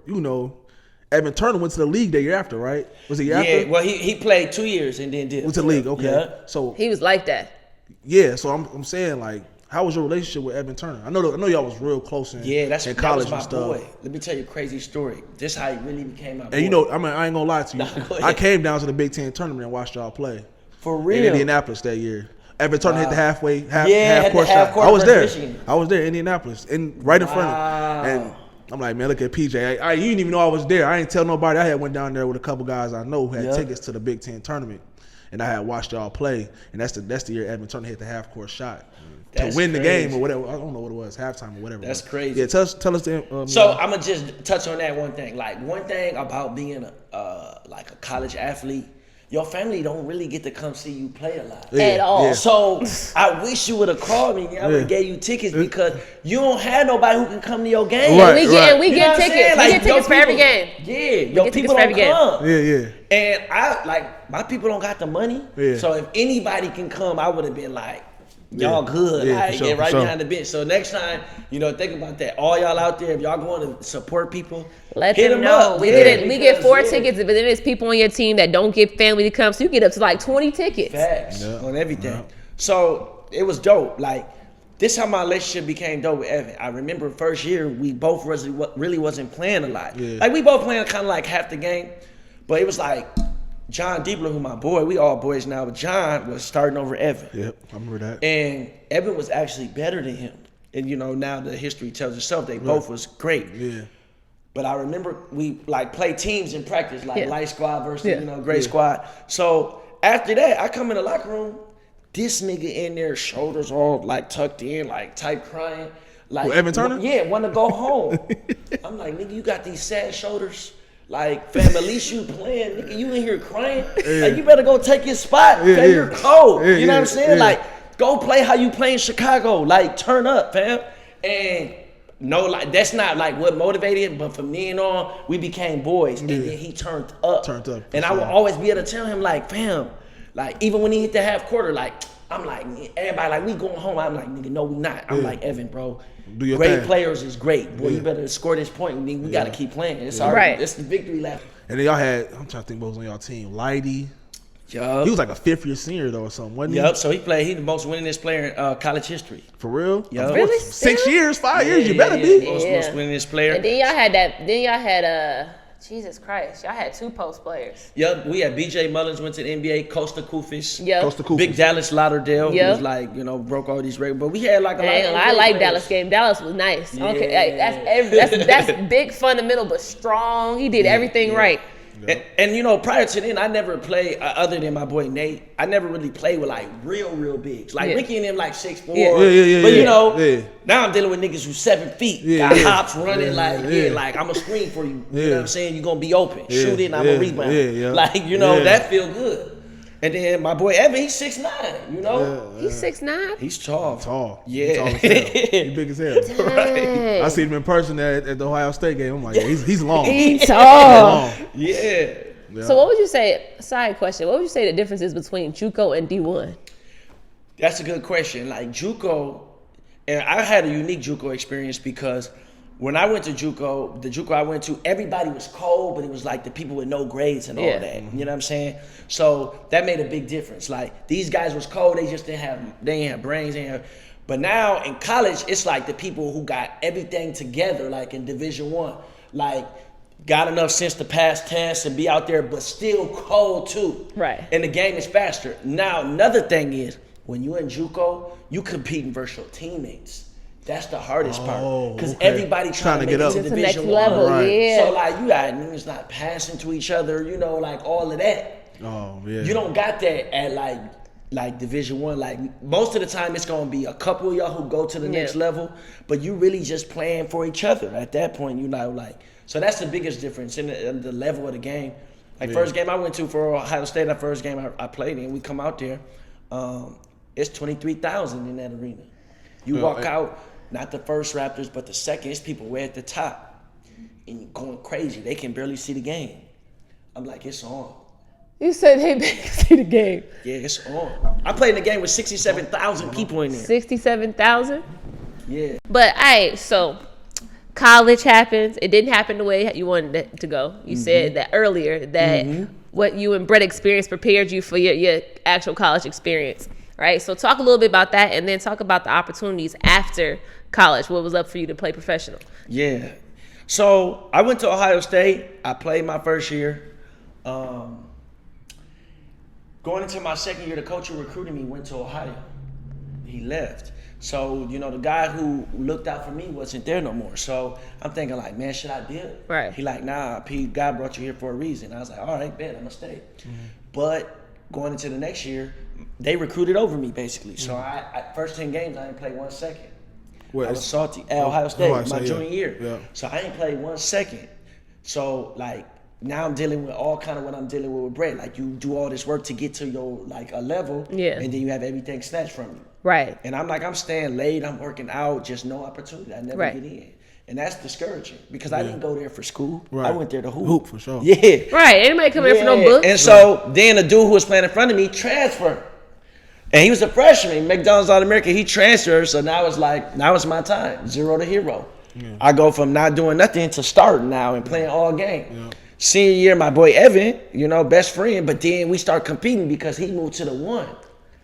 Evan Turner went to the league the year after, right? Was he after? Yeah, well, he played 2 years and then did. Went to the league, okay. Yeah. So he was like that. Yeah, so I'm saying, like, how was your relationship with Evan Turner? I know y'all was real close in college that was my and stuff. boy. Let me tell you a crazy story. This is how he really became my boy. And I ain't gonna lie to you. I came down to the Big Ten tournament and watched y'all play. For real? In Indianapolis that year. Evan Turner hit the half court shot. I was there. Michigan. I was there in Indianapolis, right in front of him. And I'm like, man, look at PJ. You didn't even know I was there. I ain't tell nobody. I had went down there with a couple guys I know who had tickets to the Big Ten tournament. And I had watched y'all play. And that's the year Evan Turner hit the half court shot. To win the game or whatever. I don't know what it was, halftime or whatever. That's crazy. Yeah, tell us. So I'm gonna just touch on that one thing. Like, one thing about being a college athlete, your family don't really get to come see you play a lot at all. Yeah. So I wish you would have called me. I would have gave you tickets because you don't have nobody who can come to your game. Right, we get tickets. We get tickets for every game. Yeah, your people don't come. Yeah. And my people don't got the money. Yeah. So if anybody can come, I would have been like, y'all good. Get right behind the bench. So next time, think about that. All y'all out there, if y'all going to support people, let them know. Up. We get 4 tickets, but then there's people on your team that don't get family to come, so you get up to like 20 tickets. Facts on everything. Yeah. So it was dope. Like, this is how my relationship became dope with Evan. I remember first year, we both really wasn't playing a lot. Yeah. Like, we both playing kind of like half the game, but it was like, John Diebler, who my boy, we all boys now, but John was starting over Evan. Yep, I remember that. And Evan was actually better than him. And now the history tells itself they both was great. Yeah. But I remember we played teams in practice, light squad versus great squad. So after that, I come in the locker room, this nigga in there, shoulders all tucked in, type crying. Evan Turner? Want to go home. I'm like, nigga, you got these sad shoulders. Like, fam, at least you playing, nigga. You in here crying. Yeah. Like, you better go take your spot. Fam, you're cold. You know what I'm saying? Yeah. Like, go play how you play in Chicago. Like, turn up, fam. And that's not what motivated him. But from then on, we became boys. And then he turned up. And I would always be able to tell him, fam, even when he hit the half quarter, I'm like, everybody we going home. I'm like, nigga, no, we not. I'm like, Evan, bro. Great players is great. Boy, you better score this point. We got to keep playing. It's it's the victory lap. And then y'all had, I'm trying to think what was on y'all team. Lighty. Yup. He was like a 5th-year senior though or something, wasn't he? Yup. So he the most winningest player in college history. For real? Yup. Really? 6 years, 5 years, you better be. Most winningest player. And then y'all had Jesus Christ, y'all had 2 post players. Yep, we had B.J. Mullins went to the NBA, Costa Kufis. Yep. Big Dallas Lauderdale, who was broke all these records. But we had a lot of I like Dallas game. Dallas was nice. Yeah. Okay, that's big fundamental, but strong. He did everything right. Yeah. And prior to then, I never played other than my boy Nate. I never really played with real bigs. Ricky and them 6'4". But now I'm dealing with niggas who's 7 feet. Got hops running I'm a screen for you. You know what I'm saying? You're gonna be open. Shoot it and I'm a rebound. That feel good. And then my boy Evan, he's 6'9", He's 6'9"? He's tall. Yeah. He's tall as hell. He's big as hell. Right. I seen him in person at the Ohio State game. I'm like, he's long. He's tall. Yeah. So what would you say, side question, what would you say the difference is between JUCO and D1? That's a good question. JUCO, and I had a unique JUCO experience because when I went to JUCO, the JUCO I went to, everybody was cold, but it was the people with no grades and all that. Mm-hmm. You know what I'm saying? So that made a big difference. These guys was cold, they just didn't have brains. But now in college, it's the people who got everything together, in Division I, got enough sense to pass tests and be out there, but still cold too. Right. And the game is faster. Now, another thing is, when you're in JUCO, you competing versus your teammates. That's the hardest part, because everybody trying to get up to the next level. Right. Yeah. So you got niggas not passing to each other, all of that. Oh yeah. You don't got that at like Division I. Like most of the time, it's gonna be a couple of y'all who go to the next level, but you really just playing for each other at that point. You know, like so that's the biggest difference in the level of the game. Like first game I went to for Ohio State, that first game I played in, we come out there, it's 23,000 in that arena. You walk out, not the first Raptors, but the second. It's people way at the top, and you're going crazy. They can barely see the game. I'm like, it's on. You said they barely see the game. Yeah, it's on. I played in the game with 67,000 people in there. 67,000? Yeah. But, all right, so college happens. It didn't happen the way you wanted it to go. You said that earlier, that what you and Brett experienced prepared you for your actual college experience, right? So talk a little bit about that, and then talk about the opportunities after college. What was up for you to play professional? Yeah. So I went to Ohio State. I played my first year. Going into my second year, the coach who recruited me went to Ohio. He left. So, you know, the guy who looked out for me wasn't there no more. So I'm thinking like, man, should I dip? Right. He like, nah, Pete, God brought you here for a reason. I was like, all right, bet, I'm gonna stay. But going into the next year, they recruited over me basically. So I first 10 games, I didn't play 1 second. I was salty at Ohio State, my junior year. Yeah. So I didn't play 1 second. So like, now I'm dealing with all kind of what I'm dealing with Brett. Like you do all this work to get to your like a level, and then you have everything snatched from you. Right. And I'm like, I'm staying late, I'm working out, just no opportunity. I never get in. And that's discouraging because I didn't go there for school. Right. I went there to hoop. Hoop for sure. Yeah. Right. Anybody come here for no books. And so then the dude who was playing in front of me transferred. And he was a freshman, McDonald's All-American. He transferred, so now it's like, now it's my time, 0 to hero. Yeah. I go from not doing nothing to starting now and playing all game. Yeah. Senior year, my boy Evan, you know, best friend, but then we start competing because he moved to the 1,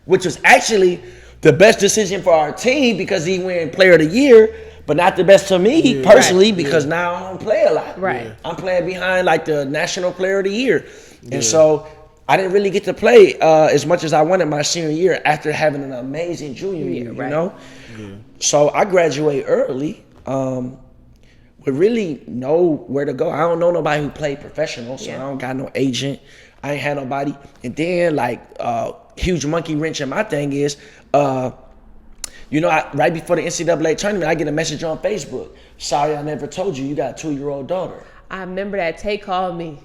which was actually the best decision for our team because he won Player of the Year, but not the best to me personally because now I don't play a lot. Right. Yeah. I'm playing behind like the National Player of the Year. And so I didn't really get to play as much as I wanted my senior year after having an amazing junior year, you know? Yeah. So I graduate early. But really know where to go. I don't know nobody who played professional, so I don't got no agent. I ain't had nobody. And then like huge monkey wrench in my thing is, you know, right before the NCAA tournament, I get a message on Facebook. Sorry, I never told you got a 2-year-old daughter. I remember that. Tay called me.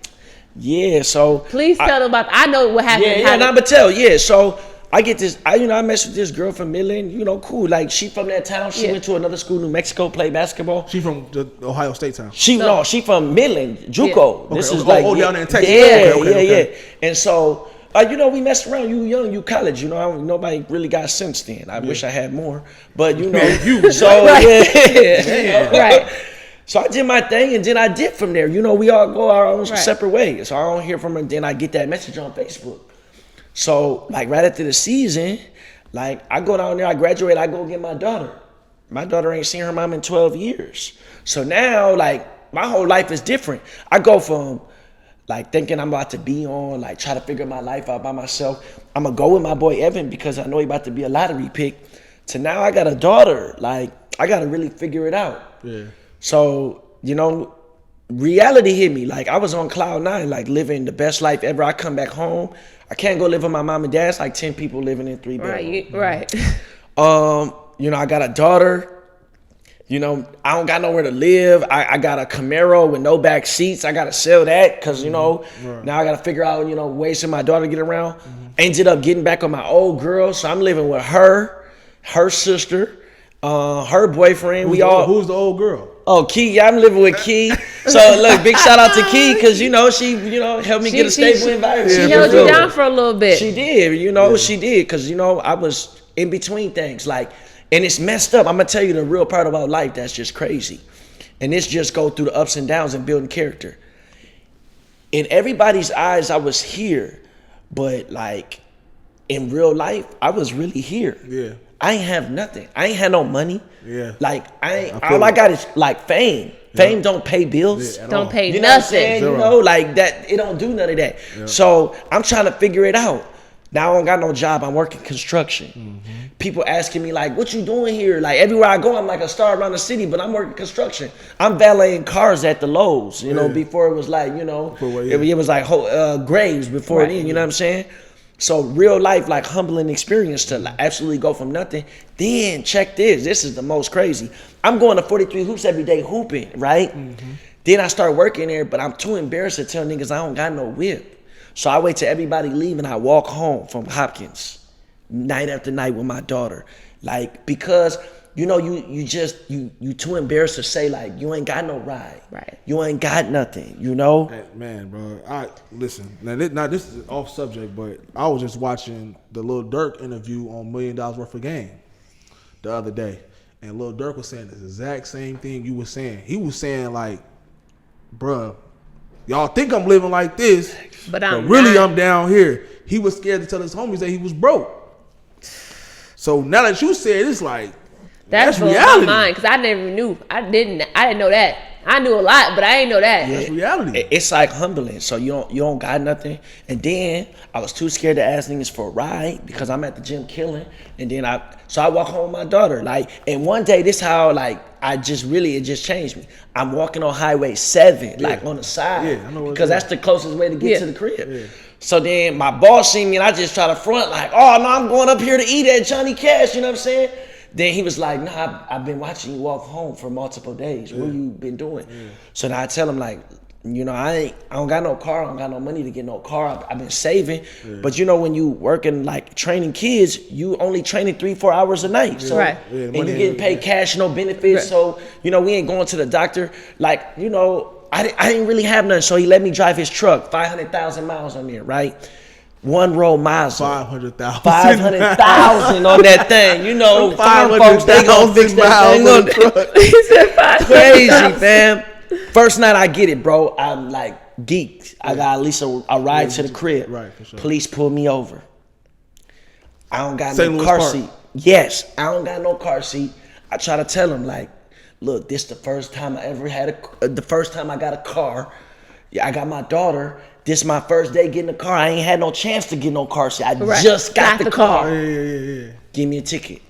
Yeah, so please tell them about. I know what happened. Yeah, nah, but tell. Yeah, so I get this. I mess with this girl from Midland. You know, cool. Like she from that town. She went to another school, New Mexico, played basketball. She from the Ohio State town. She from Midland, JUCO. Yeah. This is like down there in Texas. Yeah. And so, you know, we messed around. You young, you college. You know, nobody really got sense then. I wish I had more, but you know, so right. So I did my thing, and then I did from there. You know, we all go our own separate ways. So I don't hear from her. Then I get that message on Facebook. So, like, right after the season, like, I go down there, I graduate, I go get my daughter. My daughter ain't seen her mom in 12 years. So now, like, my whole life is different. I go from, like, thinking I'm about to be on, like, try to figure my life out by myself. I'm going to go with my boy Evan because I know he about to be a lottery pick. To now I got a daughter. Like, I got to really figure it out. Yeah. So, you know, reality hit me. Like, I was on cloud 9, like, living the best life ever. I come back home. I can't go live with my mom and dad. It's like 10 people living in 3 bedrooms. Right. You know, I got a daughter. You know, I don't got nowhere to live. I got a Camaro with no back seats. I got to sell that because, you know, now I got to figure out, you know, ways for my daughter to get around. Ended up getting back on my old girl. So I'm living with her sister, her boyfriend. Who's the old girl? Oh, Key. Yeah, I'm living with Key. So look, big shout out to Key because you know she helped me get a stable environment. She held you down for a little bit. She did, she did because I was in between things like, and it's messed up. I'm gonna tell you the real part about life that's just crazy, and this just go through the ups and downs and building character. In everybody's eyes, I was here, but like in real life, I was really here. Yeah. I ain't have nothing. I ain't had no money. Yeah. Like all I got is like fame. Fame don't pay bills. Don't pay nothing. What I'm saying? You know, like that. It don't do none of that. Yeah. So I'm trying to figure it out. Now I don't got no job. I'm working construction. Mm-hmm. People asking me like, "What you doing here?" Like everywhere I go, I'm like a star around the city. But I'm working construction. I'm valeting cars at the Lowe's. You know, before it was like, it was like graves before then. You know what I'm saying? So real life, like humbling experience to like absolutely go from nothing. Then check this. This is the most crazy. I'm going to 43 Hoops every day hooping, right? Mm-hmm. Then I start working there, but I'm too embarrassed to tell niggas I don't got no whip. So I wait till everybody leave and I walk home from Hopkins night after night with my daughter. Like, because you know, you too embarrassed to say, like, you ain't got no ride. Right. You ain't got nothing, you know? Hey, man, bro. Listen. Now this is off subject, but I was just watching the Lil Durk interview on $1 Million Worth of Game the other day. And Lil Durk was saying the exact same thing you were saying. He was saying, like, bruh, y'all think I'm living like this, but really I'm down here. He was scared to tell his homies that he was broke. So now that you said, it's like, that's reality. My mind, because I never knew. I didn't know that. I knew a lot, but I didn't know that. That's reality. It's like humbling. So you don't got nothing. And then I was too scared to ask niggas for a ride because I'm at the gym killing. And then I walk home with my daughter. Like, and one day this how like it just changed me. I'm walking on Highway 7, like on the side. Yeah, I know because that's the closest way to get to the crib. Yeah. So then my boss seen me and I just try to front like, oh no, I'm going up here to eat at Johnny Cash, you know what I'm saying? Then he was like, nah, I've been watching you walk home for multiple days. What you been doing? Yeah. So now I tell him like, you know, I don't got no car. I don't got no money to get no car. I've been saving. Yeah. But you know, when you working like training kids, you only training 3-4 hours a night. So, right. And you getting paid cash, no benefits. Right. So, you know, we ain't going to the doctor. Like, you know, I didn't really have nothing. So he let me drive his truck, 500,000 miles on there, right? One roll Mazda. 500,000. 500,000 on that thing. You know, farm folks, they gonna fix that thing on the truck. He said 500,000. Crazy, fam. First night I get it, bro. I'm like geeked. I got at least a ride to the crib. Right, for sure. Police pull me over. I don't got no car seat. Yes, I don't got no car seat. I try to tell him like, look, this the first time I ever had the first time I got a car. Yeah, I got my daughter. This my first day getting a car. I ain't had no chance to get no car seat. I just got the car. Yeah. Give me a ticket.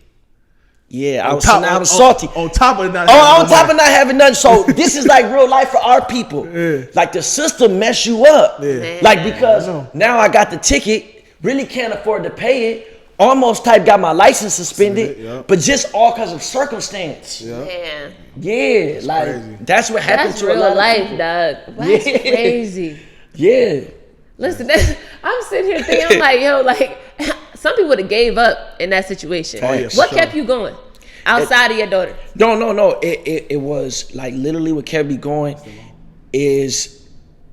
Yeah, I was salty. On top of not having nothing. So this is like real life for our people. Yeah. Like the system mess you up. Yeah. Like because now I got the ticket, really can't afford to pay it. Almost got my license suspended, but just all because of circumstance. Yeah. Yeah, like crazy. That's what happened to real a lot life, of people. Dog. That's crazy. Yeah. Listen, I'm sitting here thinking, I'm like, yo, like, some people would have gave up in that situation. Oh, yeah, what kept you going outside of your daughter? No. It was like literally what kept me going is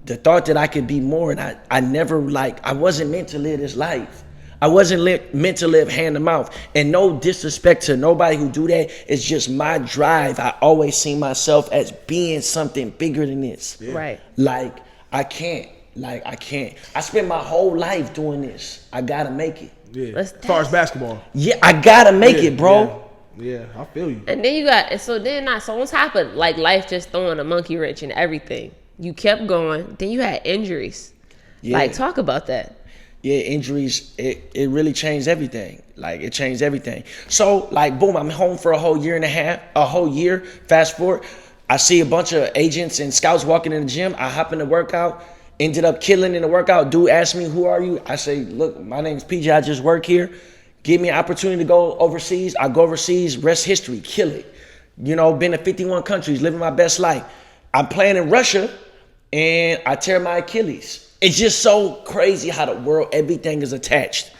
the thought that I could be more. And I never I wasn't meant to live this life. I wasn't meant to live hand to mouth. And no disrespect to nobody who do that. It's just my drive. I always see myself as being something bigger than this. Yeah. Right. Like, I can't. I spent my whole life doing this. I gotta make it. Yeah. As far as basketball. Yeah, I gotta make it, bro. Yeah, I feel you. And then you got, so on top of like life just throwing a monkey wrench and everything, you kept going. Then you had injuries. Yeah. Like, talk about that. Yeah, injuries, it really changed everything. Like, it changed everything. So, like, boom, I'm home for a whole year. Fast forward, I see a bunch of agents and scouts walking in the gym. I hop in the workout, ended up killing in the workout. Dude asked me, who are you? I say, look, my name's PJ. I just work here. Give me an opportunity to go overseas. I go overseas, rest history, kill it. You know, been to 51 countries, living my best life. I'm playing in Russia, and I tear my Achilles. It's just so crazy how the world, everything is attached.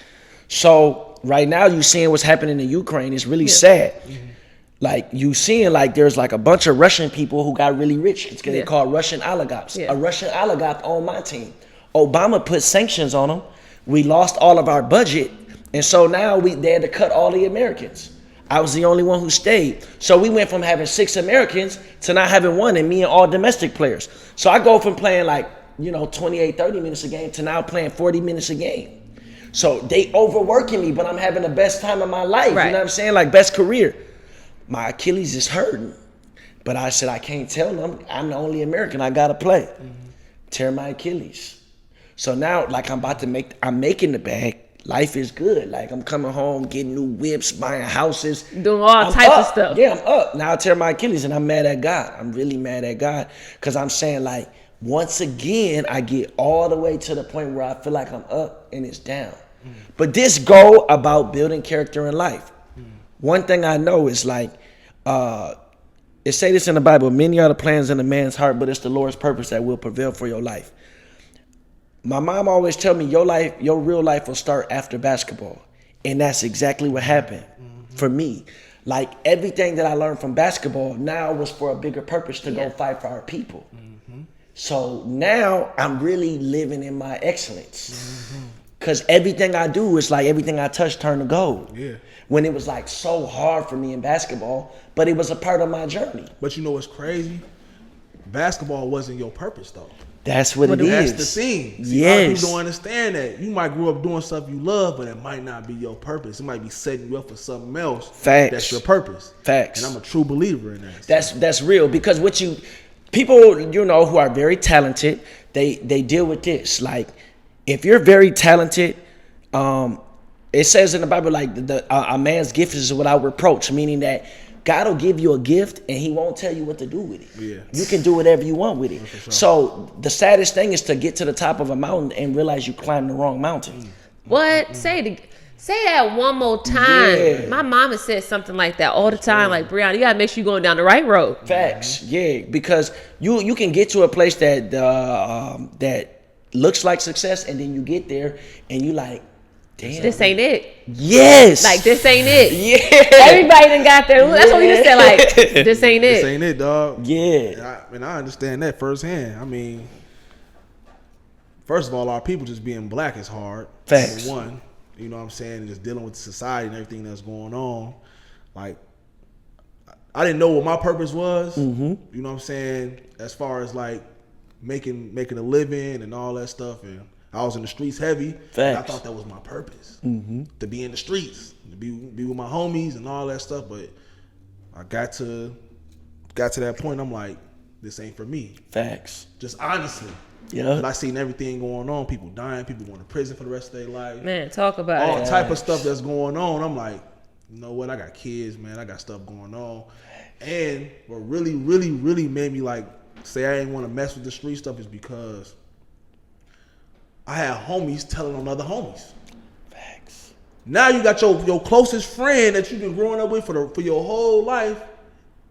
So right now you seeing what's happening in Ukraine. It's really sad. Mm-hmm. Like you seeing like there's like a bunch of Russian people who got really rich. It's they call Russian oligarchs. Yeah. A Russian oligarch on my team. Obama put sanctions on them. We lost all of our budget. And so now they had to cut all the Americans. I was the only one who stayed. So we went from having 6 Americans to not having one, and me and all domestic players. So I go from playing like, 28, 30 minutes a game to now playing 40 minutes a game. So they overworking me, but I'm having the best time of my life. Right. You know what I'm saying? Like best career. My Achilles is hurting. But I said, I can't tell them. I'm the only American. I got to play. Mm-hmm. Tear my Achilles. So now, like I'm making the bag. Life is good. Like I'm coming home, getting new whips, buying houses. Doing all types of stuff. Yeah, I'm up. Now I tear my Achilles and I'm mad at God. I'm really mad at God. Because I'm saying like, once again, I get all the way to the point where I feel like I'm up and it's down. But this go about building character in life. One thing I know is like, it say this in the Bible, many are the plans in a man's heart, but it's the Lord's purpose that will prevail for your life. My mom always tell me your real life will start after basketball. And that's exactly what happened for me. Like everything that I learned from basketball now was for a bigger purpose to go fight for our people. So now I'm really living in my excellence. Because everything I do is like everything I touch turn to gold. Yeah. When it was like so hard for me in basketball, but it was a part of my journey. But you know what's crazy? Basketball wasn't your purpose though. That's what it is. That's the thing. See, a lot of people don't understand that. You might grow up doing stuff you love, but it might not be your purpose. It might be setting you up for something else. Facts. That's your purpose. Facts. And I'm a true believer in that. That's real, because people, you know, who are very talented, they deal with this. Like, if you're very talented, it says in the Bible, like a man's gift is without reproach, meaning that God will give you a gift and he won't tell you what to do with it. Yeah. You can do whatever you want with it. Sure. So the saddest thing is to get to the top of a mountain and realize you climbed the wrong mountain. What? Say that one more time. Yeah. My mom has said something like that all the time. Like, Brianna, you gotta make sure you're going down the right road. Facts. Yeah, because you can get to a place that that looks like success, and then you get there and you like, damn, this ain't it. Yes. Like, this ain't it. Yeah. Everybody done got there. That's what we just said, like, this ain't it. This ain't it, dog. Yeah. And I understand that firsthand. I mean, first of all, our people just being black is hard. Facts. Number one, you know what I'm saying? And just dealing with society and everything that's going on. Like, I didn't know what my purpose was. You know what I'm saying? As far as like making a living and all that stuff. And I was in the streets heavy. And I thought that was my purpose, to be in the streets, to be with my homies and all that stuff. But I got to that point. I'm like, this ain't for me. Facts. Just honestly. Yeah. But I seen everything going on. People dying. People going to prison for the rest of their life. Man, talk about all type of stuff that's going on. I'm like, you know what? I got kids, man. I got stuff going on. And what really, really, really made me like say I ain't want to mess with the street stuff is because I had homies telling on other homies. Facts. Now you got your closest friend that you've been growing up with for your whole life,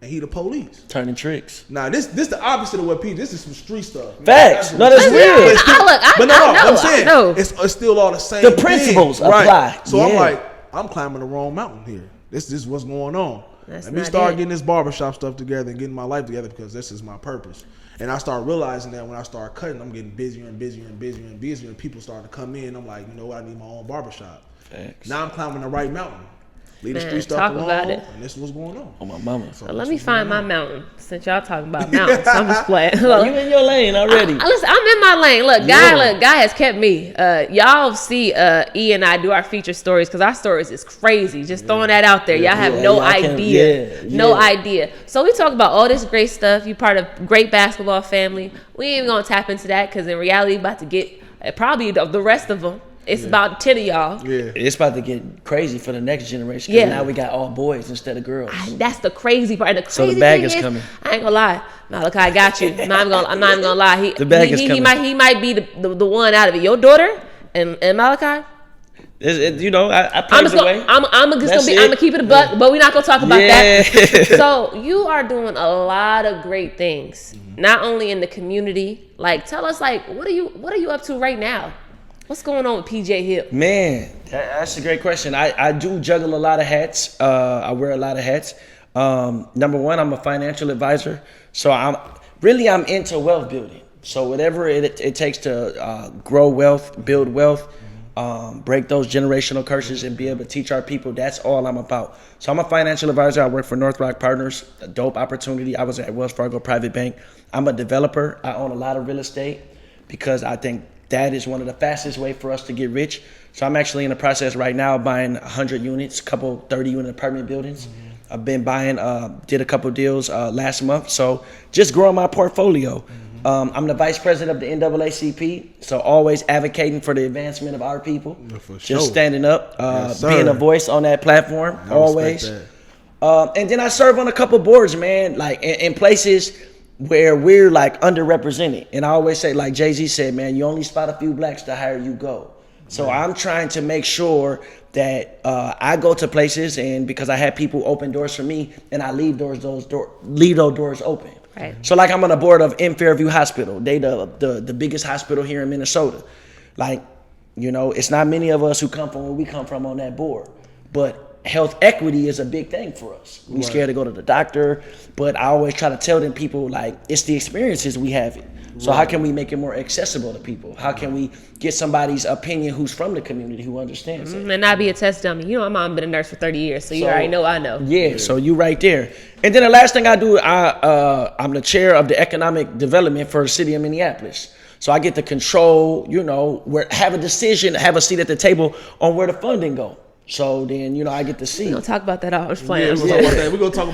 and he the police. Turning tricks. Now this the opposite of what P. This is some street stuff. Facts. No, that's real. I'm saying it's still all the same. The principles apply. Right. So I'm like, I'm climbing the wrong mountain here. This is what's going on. Let me start getting this barbershop stuff together and getting my life together because this is my purpose. And I start realizing that when I start cutting, I'm getting busier and busier and busier and busier, and people starting to come in. I'm like, you know what? I need my own barbershop. Thanks. Now I'm climbing the right mountain. Leave the street stuff alone, and this is what's going on. Oh, my mama. So let me find my mountain since y'all talking about mountains. I'm just playing. You in your lane already. Listen, I'm in my lane. Look, guy has kept me. Y'all see E and I do our feature stories because our stories is crazy. Just throwing that out there. Y'all have no idea. No idea. So we talk about all this great stuff. You part of great basketball family. We ain't even gonna tap into that because in reality, about to get probably the rest of them. It's about 10 of y'all. Yeah. It's about to get crazy for the next generation. Yeah. Now we got all boys instead of girls. That's the crazy part. So the bag is coming. I ain't gonna lie. Malachi got you. I'm not even gonna lie. The bag is coming. He might be the one out of it. Your daughter and Malachi. You know, I paved the way. I'm gonna keep it a buck, but we're not gonna talk about that. So you are doing a lot of great things, not only in the community. Like, tell us, like, what are you up to right now? What's going on with PJ Hill? Man, that's a great question. I do juggle a lot of hats. I wear a lot of hats. Number one, I'm a financial advisor. So I'm into wealth building. So whatever it takes to grow wealth, build wealth, break those generational curses and be able to teach our people, that's all I'm about. So I'm a financial advisor. I work for North Rock Partners, a dope opportunity. I was at Wells Fargo Private Bank. I'm a developer. I own a lot of real estate because I think that is one of the fastest way for us to get rich. So I'm actually in the process right now of buying 100 units, a couple 30-unit apartment buildings. I've been buying, did a couple deals last month. So just growing my portfolio. I'm the vice president of the NAACP, so always advocating for the advancement of our people. Just standing up, being a voice on that platform, always. And then I serve on a couple boards, man, like in places where we're like underrepresented. And I always say, like Jay-Z said, man, you only spot a few blacks, the higher you go. So I'm trying to make sure that I go to places, and because I have people open doors for me, and I leave those doors open. Right. So like I'm on the board of in Fairview Hospital. They the biggest hospital here in Minnesota. Like, you know, it's not many of us who come from where we come from on that board, but health equity is a big thing for us. We scared to go to the doctor, but I always try to tell them people, like, it's the experiences we have it. So how can we make it more accessible to people? How can we get somebody's opinion who's from the community who understands it? And not be a test dummy. You know, my mom been a nurse for 30 years, so you already know I know. Yeah, so you right there. And then the last thing I do, I'm the chair of the economic development for the city of Minneapolis. So I get to control, you know, have a seat at the table on where the funding go. So then, you know, I get to see. We're going to talk about that off. We're going to talk about that. We're going to talk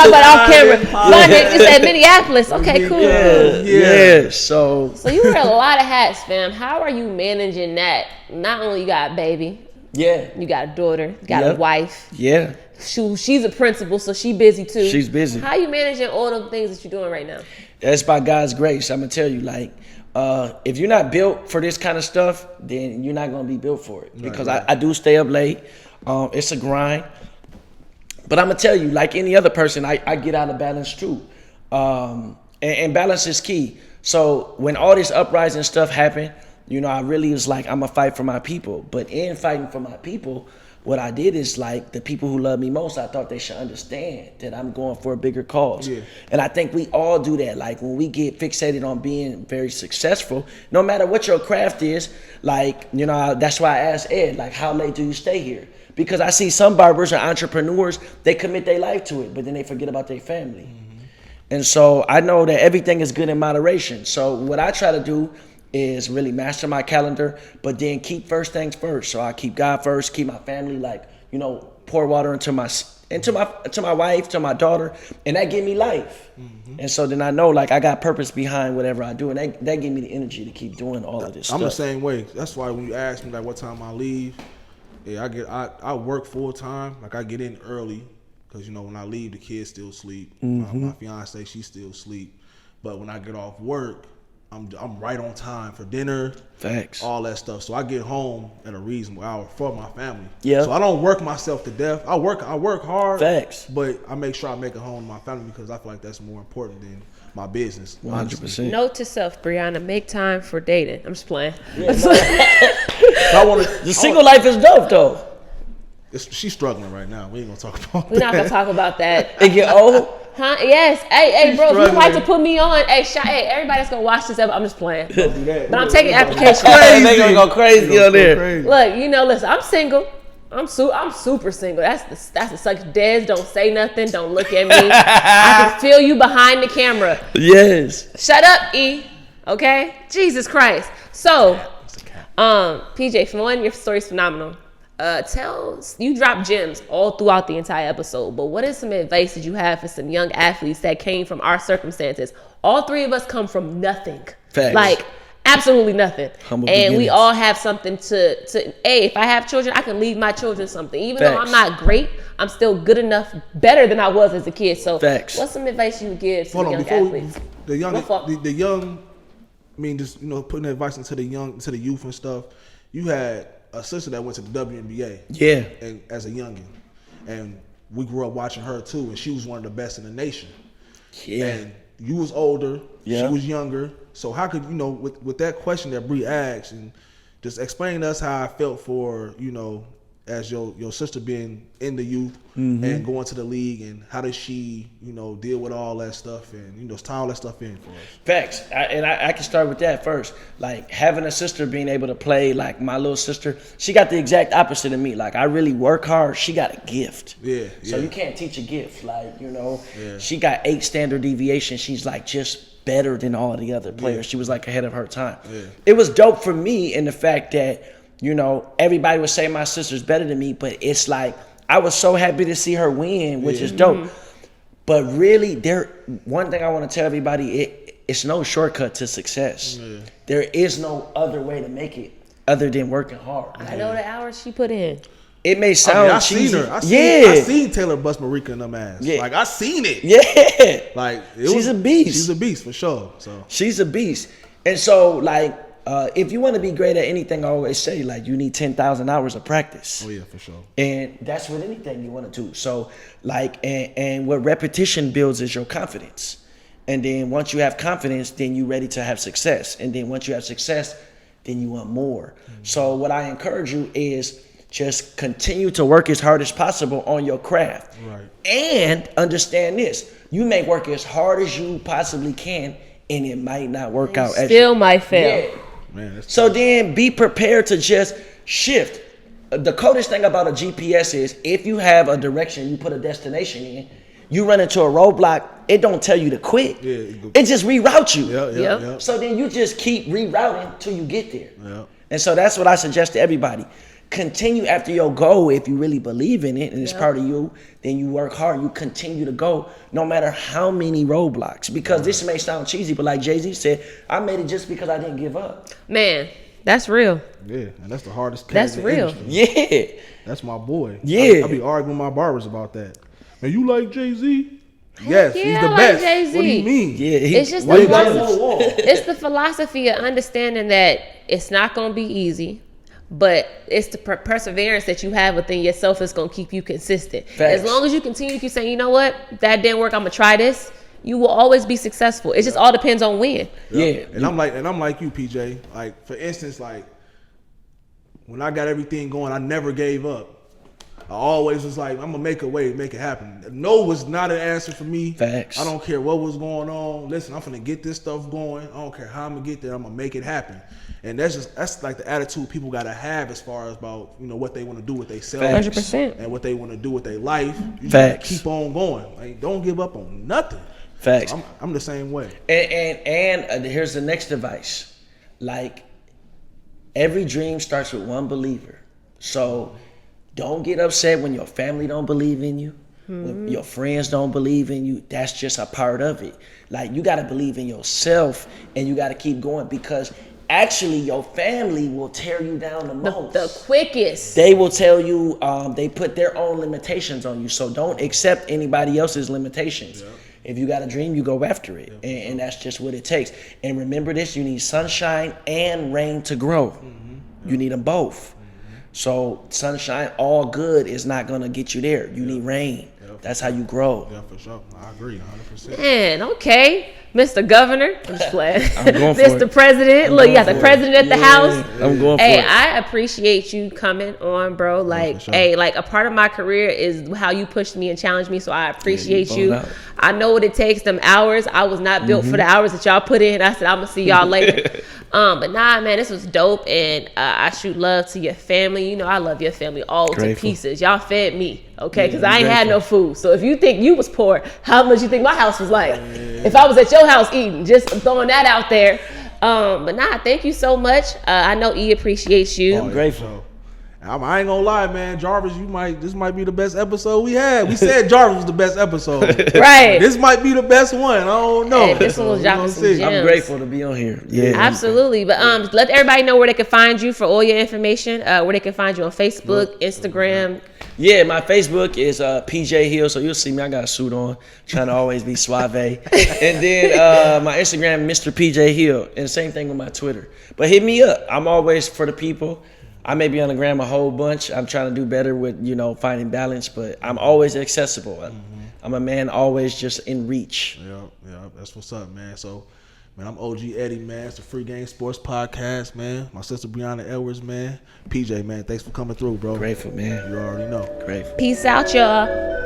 about off camera. Funding, you said Minneapolis. Okay, cool. Yeah. So you wear a lot of hats, fam. How are you managing that? Not only you got a baby. Yeah. You got a daughter. You got a wife. Yeah. She's a principal, so she busy too. She's busy. How are you managing all the things that you're doing right now? That's by God's grace. I'm going to tell you, like, if you're not built for this kind of stuff, then you're not going to be built for it. Because I do stay up late. It's a grind. But I'm going to tell you, like any other person, I get out of balance too. And balance is key. So when all this uprising stuff happened, you know, I really was like, I'm going to fight for my people. But in fighting for my people, what I did is, like, the people who love me most, I thought they should understand that I'm going for a bigger cause. Yeah. And I think we all do that. Like, when we get fixated on being very successful, no matter what your craft is, like, you know, that's why I asked Ed, like, how late do you stay here? Because I see some barbers or entrepreneurs, they commit their life to it, but then they forget about their family. Mm-hmm. And so I know that everything is good in moderation. So what I try to do is really master my calendar, but then keep first things first. So I keep God first, keep my family, like, you know, pour water into my wife, to my daughter, and that give me life. Mm-hmm. And so then I know, like, I got purpose behind whatever I do, and that give me the energy to keep doing all of this stuff. I'm the same way. That's why when you ask me, like, what time I leave, I work full time. Like, I get in early because, you know, when I leave, the kids still sleep. Mm-hmm. My fiance, she still sleep. But when I get off work, I'm right on time for dinner. Facts. All that stuff. So I get home at a reasonable hour for my family. Yeah. So I don't work myself to death. I work hard. Facts. But I make sure I make it home to my family because I feel like that's more important than my business. 100%. Note to self, Brianna, make time for dating. I'm just playing. Yeah, the single life is dope though. She's struggling right now. We ain't gonna talk about that. We're not gonna talk about that. It get old? Huh? Yes. Hey, bro, if you like to put me on, hey, everybody that's gonna watch this episode, I'm just playing. But I'm taking applications. They gonna go crazy on there. Look, you know, listen, I'm single. I'm super single. That's the such. Des, don't say nothing. Don't look at me. I can feel you behind the camera. Yes. Shut up, E. Okay? Jesus Christ. So, PJ, for one, your story's phenomenal. You drop gems all throughout the entire episode, but what is some advice that you have for some young athletes that came from our circumstances? All three of us come from nothing. Facts. Like, absolutely nothing. Humble and beginnings. We all have something if I have children, I can leave my children something. Even though I'm not great, I'm still good enough, better than I was as a kid. So Facts. What's some advice you would give to young athletes? The young, I mean, just, you know, putting advice into the youth and stuff. You had a sister that went to the WNBA. Yeah. And as a youngin'. And we grew up watching her too, and she was one of the best in the nation. Yeah. And you was older, yeah. She was younger. So how could, you know, with that question that Bree asked, and just explain to us how I felt for, you know, as your sister being in the youth and going to the league, and how does she, you know, deal with all that stuff and, you know, tie all that stuff in for us? Facts. I can start with that first. Like, having a sister being able to play, like my little sister, she got the exact opposite of me. Like, I really work hard. She got a gift. Yeah. So you can't teach a gift. Like, you know, she got 8 standard deviations. She's like just better than all the other players. She was like ahead of her time. Yeah. It was dope for me in the fact that, you know, everybody would say my sister's better than me, but it's like, I was so happy to see her win, which is dope. But really, one thing I want to tell everybody, it's no shortcut to success. Yeah. There is no other way to make it other than working hard. I know the hours she put in. It may sound cheesy. Seen her. I seen Taylor bust Marika in them ass. Yeah. Like, I seen it. Yeah. Like, she's a beast. She's a beast for sure. So she's a beast. And so, like, if you want to be great at anything, I always say, like, you need 10,000 hours of practice. Oh, yeah, for sure. And that's with anything you want to do. So, like, and what repetition builds is your confidence. And then once you have confidence, then you're ready to have success. And then once you have success, then you want more. So what I encourage you is just continue to work as hard as possible on your craft. Right. And understand this. You may work as hard as you possibly can, and it might not work out. Still might fail. Yeah. Man, So then be prepared to just shift. The coolest thing about a GPS is if you have a direction, you put a destination in, you run into a roadblock, it don't tell you to quit. Yeah, it just reroutes you. Yeah. So then you just keep rerouting till you get there. Yeah. And so that's what I suggest to everybody. Continue after your goal if you really believe in it and it's part of you. Then you work hard. You continue to go no matter how many roadblocks. Because this may sound cheesy, but like Jay-Z said, I made it just because I didn't give up. Man, that's real. Yeah, and that's the hardest cat That's in the real. industry. Yeah. That's my boy. Yeah. I be arguing with my barbers about that. Man, you like Jay-Z? Yes, yeah, he's I the like best. Jay-Z. What do you mean? Yeah. It's just Why the you got him philosophy. on the wall? It's the philosophy of understanding that it's not going to be easy, but it's the perseverance that you have within yourself that's going to keep you consistent. Facts. As long as you continue to keep saying, you know what, that didn't work, I'm going to try this, you will always be successful. It just all depends on when. Yeah. And I'm like you, PJ. Like, for instance, like when I got everything going, I never gave up. I always was like, I'm gonna make a way to make it happen. No was not an answer for me. Facts. I don't care what was going on. Listen, I'm gonna get this stuff going. I don't care how I'm gonna get there. I'm gonna make it happen. And that's like the attitude people gotta have as far as about, you know, what they want to do with themselves, 100%. and what they want to do with their life. You just Facts. keep on going. Like, don't give up on nothing. Facts. So I'm the same way. And here's the next advice. Like, every dream starts with one believer. So don't get upset when your family don't believe in you, when your friends don't believe in you. That's just a part of it. Like, you got to believe in yourself and you got to keep going, because actually your family will tear you down the most. The quickest. They will tell you, they put their own limitations on you. So don't accept anybody else's limitations. Yeah. If you got a dream, you go after it. Yeah. And that's just what it takes. And remember this, you need sunshine and rain to grow. Mm-hmm. You need them both. So sunshine, all good, is not going to get you there. You need rain. That's how you grow. Yeah, for sure. I agree 100%. Man, okay. Mr. Governor. I'm just playing. I'm going for Mr. it. President. Look, you got the president at the house. I'm going for Hey, it. I appreciate you coming on, bro. Like, sure. hey, like a part of my career is how you pushed me and challenged me. So I appreciate you you. balled out. I know what it takes, them hours. I was not built for the hours that y'all put in. I said, I'm going to see y'all later. But nah, man, this was dope. And I shoot love to your family. You know, I love your family all to Grateful. pieces. Y'all fed me, okay? Because I ain't grateful. had no food. So if you think you was poor, how much you think my house was like? If I was at your house eating, just throwing that out there. But nah, thank you so much. I know E appreciates you. I'm grateful. I ain't gonna lie, man. Jarvis, this might be the best episode we had. We said Jarvis was the best episode. Right. This might be the best one. I don't know. Hey, this one was we dropping gonna some see. gems. I'm grateful to be on here. Yeah. Absolutely. But let everybody know where they can find you for all your information, where they can find you on Facebook, Instagram. Yeah, my Facebook is PJ Hill, so you'll see me. I got a suit on, trying to always be suave. And then my Instagram, Mr. PJ Hill, and same thing with my Twitter. But hit me up. I'm always for the people. I may be on the gram a whole bunch. I'm trying to do better with, finding balance, but I'm always accessible. I'm a man always just in reach. Yeah, that's what's up, man. So, man, I'm OG Eddie, man. It's the Free Game Sports Podcast, man. My sister Brianna Edwards, man. PJ, man, thanks for coming through, bro. Grateful, man. You already know. Grateful. Peace out, y'all.